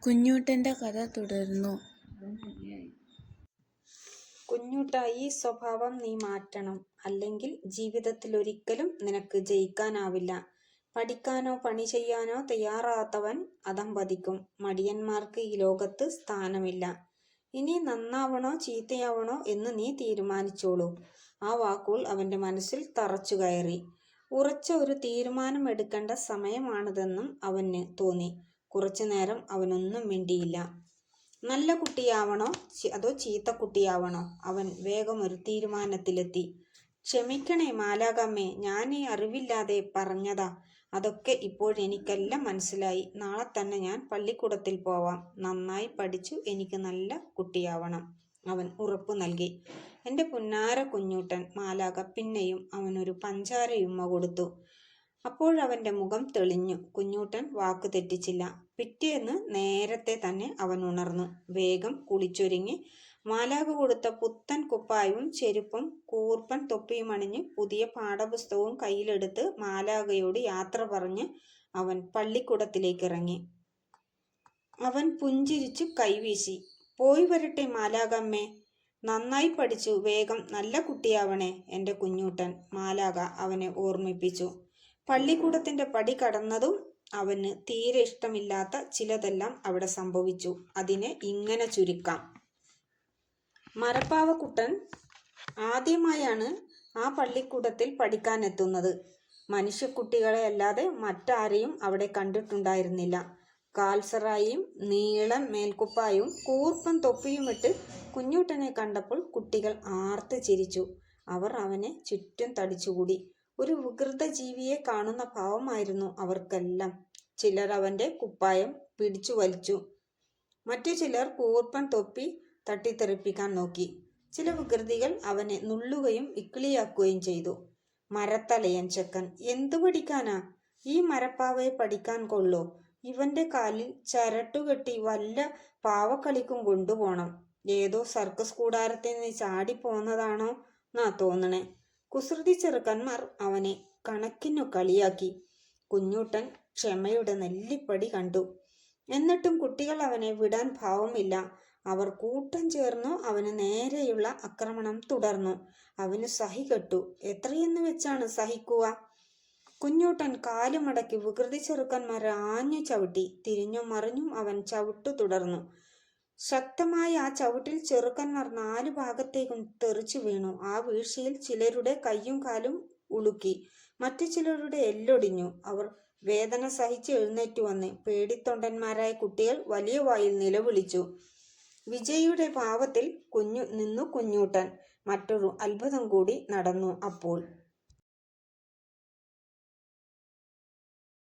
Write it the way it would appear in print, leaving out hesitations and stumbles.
കുഞ്ഞൂട്ടൻ്റെ കഥ തുടരുന്നു. കുഞ്ഞൂട്ടാ, ഈ സ്വഭാവം നീ മാറ്റണം. അല്ലെങ്കിൽ ജീവിതത്തിൽ ഒരിക്കലും നിനക്ക് ജയിക്കാനാവില്ല. പഠിക്കാനോ പണി ചെയ്യാനോ തയ്യാറാകാത്തവൻ അധംപതിക്കും. മടിയന്മാർക്ക് ഈ ലോകത്ത് സ്ഥാനമില്ല. ഇനി നന്നാവണോ ചീത്തയാവണോ എന്ന് നീ തീരുമാനിച്ചോളൂ. ആ വാക്കുകൾ അവൻ്റെ മനസ്സിൽ തറച്ചു കയറി. ഉറച്ച ഒരു തീരുമാനം എടുക്കേണ്ട സമയമാണിതെന്നും അവന് തോന്നി. കുറച്ചു നേരം അവനൊന്നും മിണ്ടിയില്ല. നല്ല കുട്ടിയാവണോ അതോ ചീത്ത കുട്ടിയാവണോ? അവൻ വേഗം ഒരു തീരുമാനത്തിലെത്തി. ക്ഷമിക്കണേ മാലാഖമ്മേ, ഞാൻ ഈ അറിവില്ലാതെ പറഞ്ഞതാ. അതൊക്കെ ഇപ്പോഴെനിക്കെല്ലാം മനസ്സിലായി. നാളെ തന്നെ ഞാൻ പള്ളിക്കൂടത്തിൽ പോവാം. നന്നായി പഠിച്ചു എനിക്ക് നല്ല കുട്ടിയാവണം. അവൻ ഉറപ്പു നൽകി. എൻ്റെ പുന്നാര കുഞ്ഞൂട്ടൻ. മാലാഖ പിന്നെയും അവനൊരു പഞ്ചാരയുമ്മ കൊടുത്തു. അപ്പോഴവൻ്റെ മുഖം തെളിഞ്ഞു. കുഞ്ഞൂട്ടൻ വാക്ക് തെറ്റിച്ചില്ല. പിറ്റേന്ന് നേരത്തെ തന്നെ അവൻ ഉണർന്നു. വേഗം കുളിച്ചൊരുങ്ങി മാലാഖ കൊടുത്ത പുത്തൻ കുപ്പായവും ചെരുപ്പും കൂർപ്പൻ തൊപ്പിയും അണിഞ്ഞ് പുതിയ പാഠപുസ്തകവും കയ്യിലെടുത്ത് മാലാഖയോട് യാത്ര പറഞ്ഞ് അവൻ പള്ളിക്കൂടത്തിലേക്ക് ഇറങ്ങി. അവൻ പുഞ്ചിരിച്ചു കൈവീശി. പോയി വരട്ടെ മാലാഖമ്മേ. നന്നായി പഠിച്ചു വേഗം നല്ല കുട്ടിയാവണേ എൻ്റെ കുഞ്ഞൂട്ടൻ, മാലാഖ അവനെ ഓർമ്മിപ്പിച്ചു. പള്ളിക്കൂടത്തിൻ്റെ പടി കടന്നതും അവന് തീരെ ഇഷ്ടമില്ലാത്ത ചിലതെല്ലാം അവിടെ സംഭവിച്ചു. അതിനെ ഇങ്ങനെ ചുരുക്കാം. മരപ്പാവക്കുട്ടൻ ആദ്യമായാണ് ആ പള്ളിക്കൂടത്തിൽ പഠിക്കാനെത്തുന്നത്. മനുഷ്യക്കുട്ടികളെ അല്ലാതെ മറ്റാരെയും അവിടെ കണ്ടിട്ടുണ്ടായിരുന്നില്ല. കാൽസറായിയും നീളം മേൽക്കുപ്പായും കൂർപ്പൻ തൊപ്പിയുമിട്ട് കുഞ്ഞൂട്ടനെ കണ്ടപ്പോൾ കുട്ടികൾ ആർത്ത് ചിരിച്ചു. അവർ അവനെ ചുറ്റും തടിച്ചുകൂടി. ഒരു വികൃത ജീവിയെ കാണുന്ന ഭാവമായിരുന്നു അവർക്കെല്ലാം. ചിലർ അവൻ്റെ കുപ്പായം പിടിച്ചു വലിച്ചു. മറ്റു ചിലർ കൂർപ്പൻ തൊപ്പി തട്ടിത്തെറിപ്പിക്കാൻ നോക്കി. ചില വികൃതികൾ അവനെ നുള്ളുകയും ഇക്കിളിയാക്കുകയും ചെയ്തു. മരത്തലയൻ ചെക്കൻ. എന്തു പഠിക്കാനാ? ഈ മരപ്പാവയെ പഠിക്കാൻ കൊള്ളോ? ഇവന്റെ കാലിൽ ചരട്ടുകെട്ടി വല്ല പാവക്കളിക്കും കൊണ്ടുപോകണം. ഏതോ സർക്കസ് കൂടാരത്തിൽ നിന്ന് ചാടിപ്പോന്നതാണോ എന്നാ തോന്നണേ. കുസൃതി ചെറുക്കന്മാർ അവനെ കണക്കിനു കളിയാക്കി. കുഞ്ഞൂട്ടൻ ക്ഷമയുടെ നെല്ലിപ്പടി കണ്ടു. എന്നിട്ടും കുട്ടികൾ അവനെ വിടാൻ ഭാവമില്ല. അവർ കൂട്ടം ചേർന്നു അവന് നേരെയുള്ള ആക്രമണം തുടർന്നു. അവന് സഹികെട്ടു. എത്രയെന്ന് വെച്ചാണ് സഹിക്കുക? കുഞ്ഞൂട്ടൻ കാലുമടക്കി വികൃതി ചെറുക്കന്മാരെ ആഞ്ഞു ചവിട്ടി. തിരിഞ്ഞും മറിഞ്ഞും അവൻ ചവിട്ടു തുടർന്നു. ശക്തമായ ആ ചവിട്ടിൽ ചെറുക്കന്മാർ 4 ഭാഗത്തേക്കും തെറിച്ചു വീണു. ആ വീഴ്ചയിൽ ചിലരുടെ കയ്യും കാലും ഉളുക്കി. മറ്റു ചിലരുടെ എല്ലൊടിഞ്ഞു. അവർ വേദന സഹിച്ച് എഴുന്നേറ്റു വന്ന് പേടിത്തൊണ്ടന്മാരായ കുട്ടികൾ വലിയ വായിൽ നിലവിളിച്ചു. വിജയിയുടെ ഭാവത്തിൽ നിന്നു കുഞ്ഞൂട്ടൻ. മറ്റൊരു അത്ഭുതം കൂടി നടന്നു അപ്പോൾ.